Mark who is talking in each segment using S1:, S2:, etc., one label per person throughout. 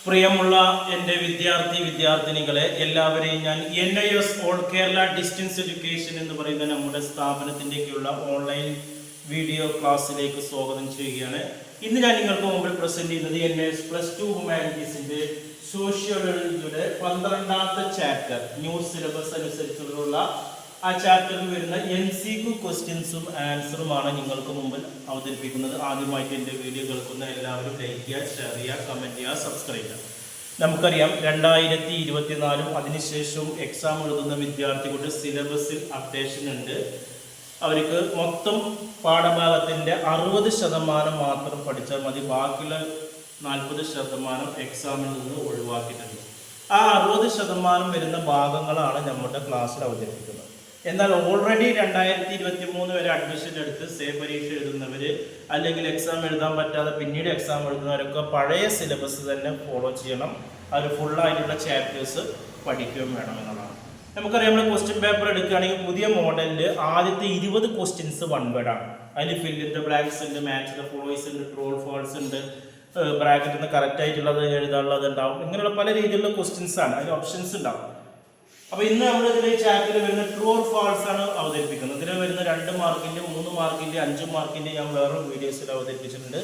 S1: പ്രിയമുള്ള എൻ്റെ വിദ്യാർത്ഥിനികളെ എല്ലാവരെയും ഞാൻ NIS all Kerala distance education എന്ന് പറയുന്ന നമ്മുടെ സ്ഥാപനത്തിൻ്റെയൊക്കെയുള്ള ഓൺലൈൻ വീഡിയോ ക്ലാസ്സിലേക്ക് സ്വാഗതം ചെയ്യുകയാണ്. ഇന്ന് ഞാൻ നിങ്ങൾക്ക് മുമ്പിൽ പ്രസന്റ് ചെയ്യുന്നത് NIS +2 ഹ്യൂമാനിറ്റീസിൻ്റെ സോഷ്യോളജിയുടെ 12ാമത്തെ ചാപ്റ്റർ ന്യൂ സിലബസ് അനുസരിച്ചുള്ള ആ ചാപ്റ്ററിൽ വരുന്ന MCQ ക്വസ്റ്റ്യൻസും ആൻസറുമാണ് നിങ്ങൾക്ക് മുമ്പിൽ അവതരിപ്പിക്കുന്നത്. ആദ്യമായിട്ട് എൻ്റെ വീഡിയോ കേൾക്കുന്ന എല്ലാവരും ലൈക്ക് ചെയ്യുക, ഷെയർ ചെയ്യുക, കമൻറ്റ് ചെയ്യുക, സബ്സ്ക്രൈബ് ചെയ്യുക. നമുക്കറിയാം 2024 അതിനുശേഷം എക്സാം എഴുതുന്ന വിദ്യാർത്ഥികളുടെ സിലബസിൽ അപ്ഡേഷൻ ഉണ്ട്. അവർക്ക് മൊത്തം പാഠഭാഗത്തിൻ്റെ 60% മാത്രം പഠിച്ചാൽ മതി. ബാക്കിയുള്ള 40% എക്സാമിൽ നിന്ന് ഒഴിവാക്കിയിട്ടുണ്ട്. ആ 60% വരുന്ന ഭാഗങ്ങളാണ് നമ്മുടെ ക്ലാസ്സിൽ അവതരിപ്പിക്കുന്നത്. എന്നാൽ ഓൾറെഡി 2023 വരെ അഡ്മിഷൻ എടുത്ത് പരീക്ഷ എഴുതുന്നവർ അല്ലെങ്കിൽ എക്സാം എഴുതാൻ പറ്റാതെ പിന്നീട് എക്സാം എഴുതുന്നവരൊക്കെ പഴയ സിലബസ് തന്നെ ഫോളോ ചെയ്യണം. അവർ ഫുള്ളായിട്ടുള്ള ചാപ്റ്റേഴ്സ് പഠിക്കുകയും വേണം എന്നുള്ളതാണ്. നമുക്കറിയാം, നമ്മൾ ക്വസ്റ്റ്യൻ പേപ്പർ എടുക്കുകയാണെങ്കിൽ പുതിയ മോഡലിൽ ആദ്യത്തെ 20 ക്വസ്റ്റ്യൻസ് വൺ വേർഡ് ആണ്. അതിൽ ഫിൽ ഇൻ ദ ബ്ലാങ്ക്സ് ഉണ്ട്, മാച്ച് ദ ഫോളോവേഴ്സ് ഉണ്ട്, ട്രൂ ഓർ ഫാൾസ് ഉണ്ട്, ബ്രാക്കറ്റിൽ നിന്ന് കറക്റ്റ് ആയിട്ടുള്ളത് എഴുതാനുള്ളത് ഉണ്ടാവും. ഇങ്ങനെയുള്ള പല രീതിയിലുള്ള ക്വസ്റ്റ്യൻസ് ആണ്, അതിന് ഓപ്ഷൻസ് ഉണ്ടാവും. അപ്പോൾ ഇന്ന് നമ്മൾ ഇതിൽ ചാപ്റ്ററിൽ വരുന്ന ട്രൂ ഓർ ഫാൾസ് ആണ് അവതരിപ്പിക്കുന്നത്. ഇതിൽ വരുന്ന 2 മാർക്കിൻ്റെ 3 മാർക്കിൻ്റെ 5 മാർക്കിൻ്റെ ഞാൻ വേറെ വീഡിയോസിൽ അവതരിപ്പിച്ചിട്ടുണ്ട്.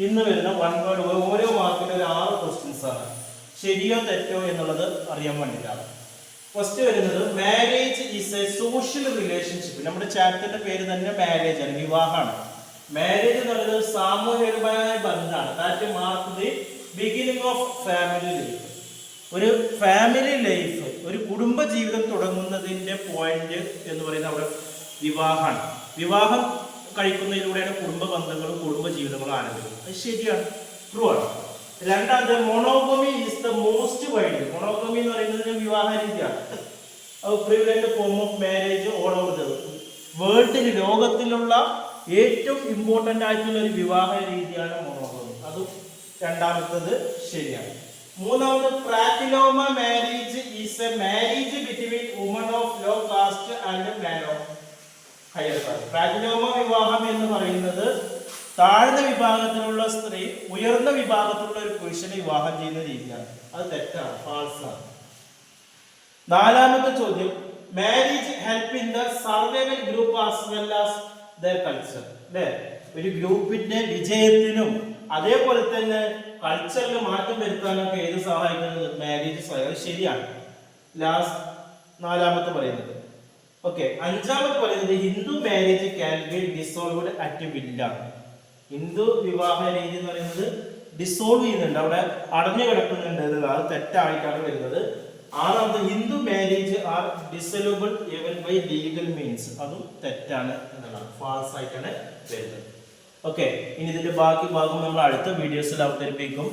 S1: ഇന്ന് വരുന്ന വൺ വേർഡ് ഓരോ മാർക്കിൻ്റെ ഒരു 6 ക്വസ്റ്റ്യൻസ് ആണ്. ശരിയോ തെറ്റോ എന്നുള്ളത് അറിയാൻ വേണ്ടിയിട്ടാണ്. ഫസ്റ്റ് വരുന്നത് marriage is A social relationship. നമ്മുടെ ചാപ്റ്ററിന്റെ പേര് തന്നെ മാരേജ് ആണ്, വിവാഹമാണ്. മാരേജ് എന്ന് പറയുന്നത് സാമൂഹികമായ ബന്ധമാണ്. That mark the beginning of family life. ഒരു ഫാമിലി ലൈഫ്, ഒരു കുടുംബ ജീവിതം തുടങ്ങുന്നതിൻ്റെ പോയിന്റ് എന്ന് പറയുന്നത് അവിടെ വിവാഹമാണ്. വിവാഹം കഴിക്കുന്നതിലൂടെയാണ് കുടുംബ ബന്ധങ്ങളും കുടുംബ ജീവിതങ്ങളും ആരംഭിക്കുന്നത്. അത് ശരിയാണ്, ട്രൂ ആണ്. രണ്ടാമത് monogamy is the most wide. Monogamy എന്ന് പറയുന്നത് വിവാഹ രീതിയാണ്. Prevalent form of marriage all over the വേൾഡിൽ, ലോകത്തിലുള്ള ഏറ്റവും ഇമ്പോർട്ടൻ്റ് ആയിട്ടുള്ള ഒരു വിവാഹ രീതിയാണ് മോണോഗമി. അതും രണ്ടാമത്തത് ശരിയാണ്. മൂന്നാമത് pratiloma marriage is a marriage between woman of low caste and man of higher caste. പ്രാറ്റിലോമ വിവാഹം എന്ന് പറയുന്നത് താഴ്ന്ന വിഭാഗത്തിലുള്ള സ്ത്രീ ഉയർന്ന വിഭാഗത്തിലുള്ള ഒരു പുരുഷനെ വിവാഹം ചെയ്യുന്ന രീതിയാണ്. അത് തെറ്റാണ്, ഫാൾസ് ആണ്. നാലാമത്തെ ചോദ്യം, marriage help in the survival group as well as there culture. അല്ലേ, ഒരു ഗ്രൂപ്പിന്റെ വിജയത്തിനും അതേപോലെ തന്നെ കൾച്ചറിൽ മാറ്റം വരുത്താനൊക്കെ ഏത് സഹായിക്കുന്നത്? മാരേജ് സഹായം. ശരിയാണ്, നാലാമത്തെ പറയുന്നത്. ഓക്കെ, അഞ്ചാമത്തെ പറയുന്നത് Hindu marriage can be dissolved at വില്ലാണ്. ഹിന്ദു വിവാഹ രീതി എന്ന് പറയുന്നത് ഡിസോൾവ് ചെയ്യുന്നുണ്ട്, അവിടെ അടഞ്ഞു കിടക്കുന്നുണ്ട് എന്നുള്ളത്. അത് തെറ്റായിട്ടാണ് വരുന്നത്. ആറാമത് Hindu marriage are dissolvable even by legal means. അതും തെറ്റാണ് എന്നുള്ളതാണ്, ഫാൾസ് ആയിട്ടാണ് വരുന്നത്. ഓക്കെ, ഇനി ഇതിന്റെ ബാക്കി ഭാഗം നമ്മൾ അടുത്ത വീഡിയോസിൽ അവതരിപ്പിക്കും.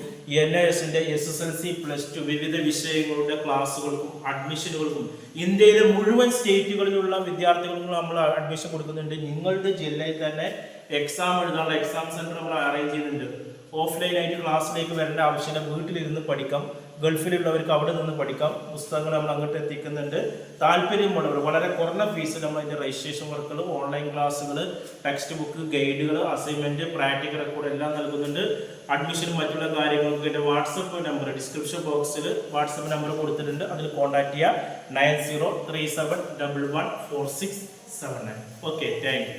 S1: NISന്റെ SSLC +2 വിവിധ വിഷയങ്ങളുടെ ക്ലാസ്സുകൾക്കും അഡ്മിഷനുകൾക്കും ഇന്ത്യയിലെ മുഴുവൻ സ്റ്റേറ്റുകളിലുള്ള വിദ്യാർത്ഥികൾക്കും നമ്മൾ അഡ്മിഷൻ കൊടുക്കുന്നുണ്ട്. നിങ്ങളുടെ ജില്ലയിൽ തന്നെ എക്സാം എഴുതാനുള്ള എക്സാം സെന്റർ നമ്മൾ അറേഞ്ച് ചെയ്യുന്നുണ്ട്. ഓഫ്ലൈൻ ആയിട്ട് ക്ലാസ്സിലേക്ക് വരേണ്ട ആവശ്യമില്ല, വീട്ടിലിരുന്ന് പഠിക്കാം. ഗൾഫിലുള്ളവർക്ക് അവിടെ നിന്ന് പഠിക്കാം. പുസ്തകങ്ങൾ നമ്മൾ അങ്ങോട്ട് എത്തിക്കുന്നുണ്ട്. താല്പര്യമുള്ളവർ വളരെ കുറഞ്ഞ ഫീസിൽ നമ്മൾ അതിൻ്റെ രജിസ്ട്രേഷൻ വർക്കുകൾ, ഓൺലൈൻ ക്ലാസ്സുകൾ, ടെക്സ്റ്റ് ബുക്ക്, ഗൈഡുകൾ, അസൈൻമെൻറ്റ്, പ്രാക്ടിക്കൽ റെക്കോർഡ് എല്ലാം നൽകുന്നുണ്ട്. അഡ്മിഷനും മറ്റുള്ള കാര്യങ്ങൾക്ക് എൻ്റെ വാട്സപ്പ് നമ്പർ ഡിസ്ക്രിപ്ഷൻ ബോക്സിൽ വാട്സപ്പ് നമ്പർ കൊടുത്തിട്ടുണ്ട്. അതിൽ കോൺടാക്ട് ചെയ്യുക 9037114679. Okay, thank you.